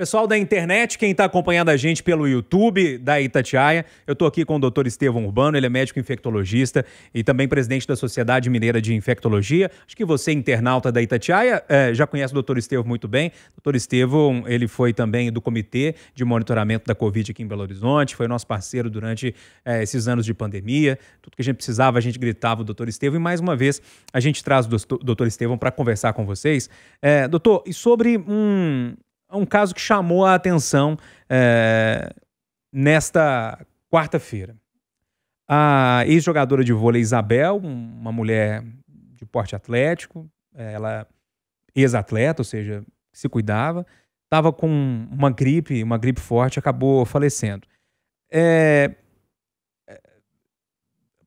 Pessoal da internet, quem está acompanhando a gente pelo YouTube da Itatiaia, eu estou aqui com o Dr. Estevão Urbano, ele é médico infectologista e também presidente da Sociedade Mineira de Infectologia. Acho que você, internauta da Itatiaia, já conhece o Dr. Estevão muito bem. O Dr. Estevão, ele foi também do Comitê de Monitoramento da Covid aqui em Belo Horizonte, foi nosso parceiro durante esses anos de pandemia. Tudo que a gente precisava, a gente gritava o Dr. Estevão. E mais uma vez, a gente traz o Dr. Estevão para conversar com vocês. Doutor, e sobre um caso que chamou a atenção nesta quarta-feira. A ex-jogadora de vôlei Isabel, uma mulher de porte atlético, ela ex-atleta, ou seja, se cuidava, estava com uma gripe forte, acabou falecendo.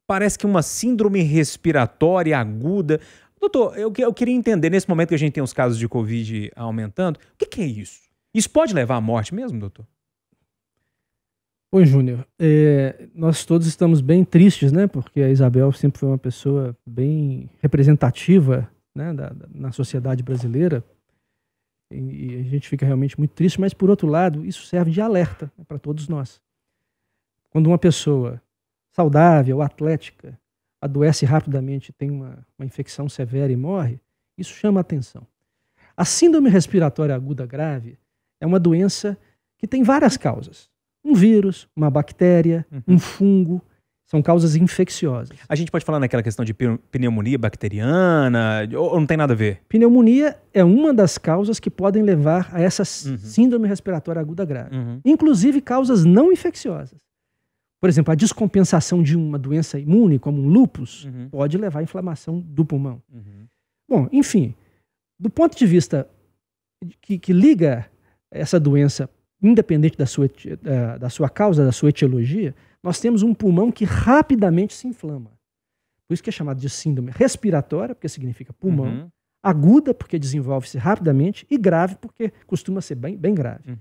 Parece que uma síndrome respiratória aguda. Doutor, eu queria entender, nesse momento que a gente tem os casos de Covid aumentando, o que é isso? Isso pode levar à morte mesmo, doutor? Oi, Júnior. Nós todos estamos bem tristes, né? Porque a Isabel sempre foi uma pessoa bem representativa, né, na sociedade brasileira. E a gente fica realmente muito triste, mas, por outro lado, isso serve de alerta, né, para todos nós. Quando uma pessoa saudável, atlética, adoece rapidamente, tem uma infecção severa e morre, isso chama a atenção. A síndrome respiratória aguda grave é uma doença que tem várias causas. Um vírus, uma bactéria, um fungo, são causas infecciosas. A gente pode falar naquela questão de pneumonia bacteriana, ou não tem nada a ver? Pneumonia é uma das causas que podem levar a essa síndrome respiratória aguda grave. Inclusive causas não infecciosas. Por exemplo, a descompensação de uma doença imune, como um lúpus, pode levar à inflamação do pulmão. Bom, enfim, do ponto de vista que liga essa doença, independente da sua causa, da sua etiologia, nós temos um pulmão que rapidamente se inflama. Por isso que é chamado de síndrome respiratória, porque significa pulmão, aguda, porque desenvolve-se rapidamente, e grave, porque costuma ser bem grave.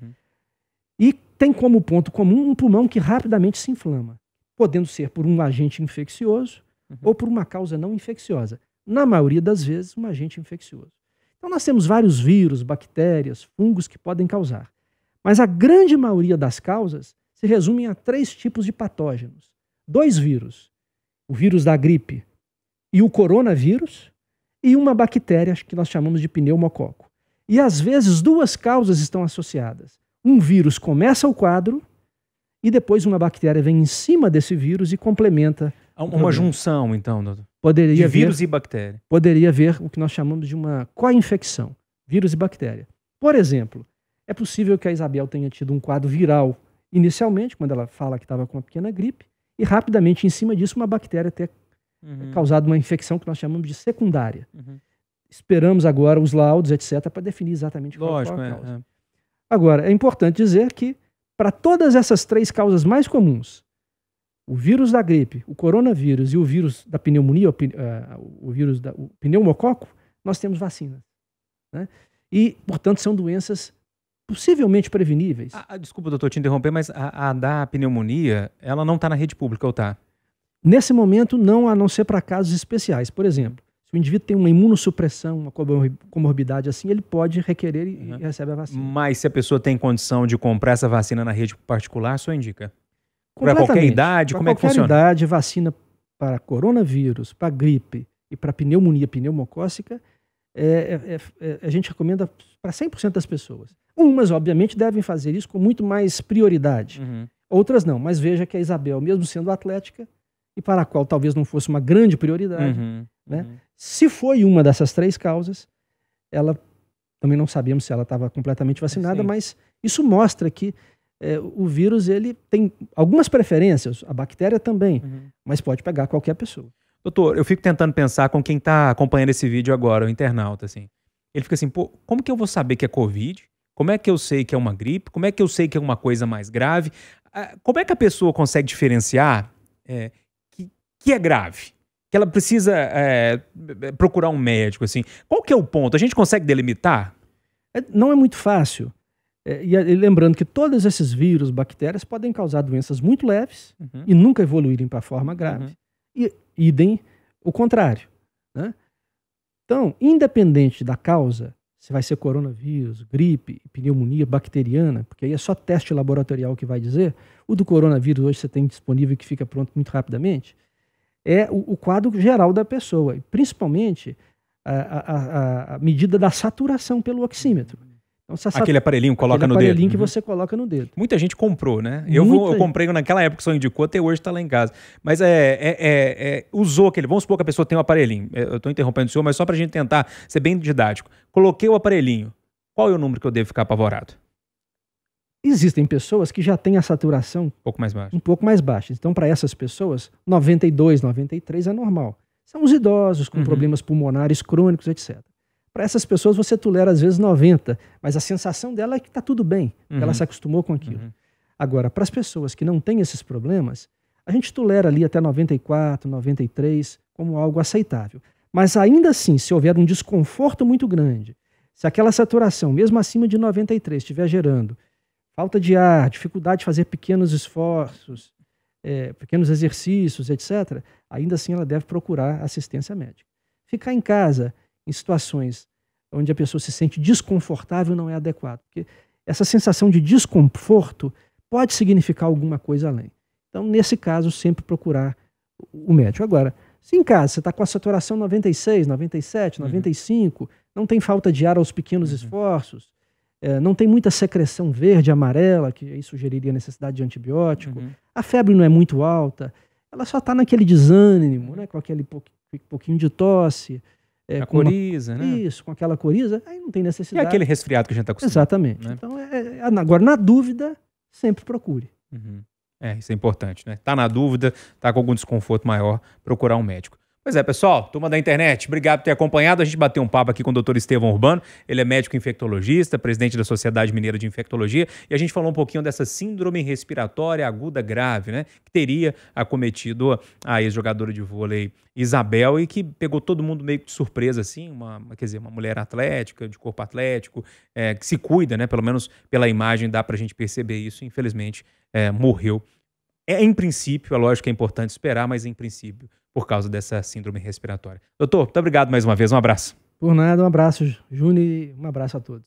E tem como ponto comum um pulmão que rapidamente se inflama, podendo ser por um agente infeccioso ou por uma causa não infecciosa. Na maioria das vezes, um agente infeccioso. Então nós temos vários vírus, bactérias, fungos que podem causar. Mas a grande maioria das causas se resumem a 3 tipos de patógenos. 2 vírus, o vírus da gripe e o coronavírus, e uma bactéria que nós chamamos de pneumococo. E às vezes 2 causas estão associadas. Um vírus começa o quadro e depois uma bactéria vem em cima desse vírus e complementa. Uma junção, então, doutor? De vírus e bactéria. Poderia haver o que nós chamamos de uma co-infecção, vírus e bactéria. Por exemplo, é possível que a Isabel tenha tido um quadro viral inicialmente, quando ela fala que estava com uma pequena gripe, e rapidamente em cima disso uma bactéria ter causado uma infecção que nós chamamos de secundária. Esperamos agora os laudos, etc., para definir exatamente qual é a causa. Agora, é importante dizer que, para todas essas 3 causas mais comuns, o vírus da gripe, o coronavírus e o vírus da pneumonia, o vírus o pneumococo, nós temos vacinas, né? E, portanto, são doenças possivelmente preveníveis. Desculpa, doutor, te interromper, mas a da pneumonia, ela não está na rede pública, ou está? Nesse momento, não, a não ser para casos especiais. Por exemplo, se o indivíduo tem uma imunossupressão, uma comorbidade assim, ele pode requerer e recebe a vacina. Mas se a pessoa tem condição de comprar essa vacina na rede particular, só indica? Para qualquer idade, como é que funciona? Para qualquer idade, vacina para coronavírus, para gripe e para pneumonia pneumocócica, a gente recomenda para 100% das pessoas. Umas, obviamente, devem fazer isso com muito mais prioridade. Outras não, mas veja que a Isabel, mesmo sendo atlética, e para a qual talvez não fosse uma grande prioridade, né? Se foi uma dessas 3 causas, ela também não sabemos se ela estava completamente vacinada, mas isso mostra que o vírus ele tem algumas preferências, a bactéria também, mas pode pegar qualquer pessoa. Doutor, eu fico tentando pensar com quem está acompanhando esse vídeo agora, o internauta, assim. Ele fica assim, pô, como que eu vou saber que é Covid? Como é que eu sei que é uma gripe? Como é que eu sei que é uma coisa mais grave? Como é que a pessoa consegue diferenciar que é grave? Que ela precisa procurar um médico, assim. Qual que é o ponto? A gente consegue delimitar? Não é muito fácil. E lembrando que todos esses vírus, bactérias, podem causar doenças muito leves e nunca evoluírem para a forma grave. E idem o contrário, né? Então, independente da causa, se vai ser coronavírus, gripe, pneumonia bacteriana, porque aí é só teste laboratorial que vai dizer. O do coronavírus hoje você tem disponível que fica pronto muito rapidamente. É o quadro geral da pessoa, principalmente a medida da saturação pelo oxímetro. Então, aquele aparelhinho coloca no dedo. Aquele aparelhinho que você coloca no dedo. Muita gente comprou, né? Eu comprei naquela época que o senhor indicou, até hoje está lá em casa. Mas usou aquele... Vamos supor que a pessoa tem um aparelhinho. Eu estou interrompendo o senhor, mas só para a gente tentar ser bem didático. Coloquei o aparelhinho. Qual é o número que eu devo ficar apavorado? Existem pessoas que já têm a saturação um pouco mais baixa. Então, para essas pessoas, 92, 93 é normal. São os idosos com problemas pulmonares crônicos, etc. Para essas pessoas, você tolera às vezes 90, mas a sensação dela é que está tudo bem, ela se acostumou com aquilo. Agora, para as pessoas que não têm esses problemas, a gente tolera ali até 94, 93 como algo aceitável. Mas ainda assim, se houver um desconforto muito grande, se aquela saturação, mesmo acima de 93, estiver gerando falta de ar, dificuldade de fazer pequenos esforços, pequenos exercícios, etc., ainda assim ela deve procurar assistência médica. Ficar em casa em situações onde a pessoa se sente desconfortável não é adequado, porque essa sensação de desconforto pode significar alguma coisa além. Então, nesse caso, sempre procurar o médico. Agora, se em casa você está com a saturação 96, 97, 95, não tem falta de ar aos pequenos esforços, não tem muita secreção verde, amarela, que aí sugeriria a necessidade de antibiótico, a febre não é muito alta, ela só está naquele desânimo, né, com aquele pouquinho de tosse, a coriza, né? Isso, com aquela coriza, aí não tem necessidade. E aquele resfriado que a gente está acostumado. Exatamente. Né? Então, agora, na dúvida, sempre procure. Isso é importante, né? Tá na dúvida, tá com algum desconforto maior, procurar um médico. Pois é, pessoal, turma da internet, obrigado por ter acompanhado. A gente bateu um papo aqui com o Dr. Estevão Urbano. Ele é médico infectologista, presidente da Sociedade Mineira de Infectologia, e a gente falou um pouquinho dessa síndrome respiratória aguda grave, né, que teria acometido a ex-jogadora de vôlei Isabel e que pegou todo mundo meio que de surpresa, assim, uma mulher atlética, de corpo atlético, que se cuida, né, pelo menos pela imagem dá pra gente perceber isso. Infelizmente, morreu. Em princípio, é lógico que é importante esperar, mas em princípio, por causa dessa síndrome respiratória. Doutor, muito obrigado mais uma vez, um abraço. Por nada, um abraço, Júnior, e um abraço a todos.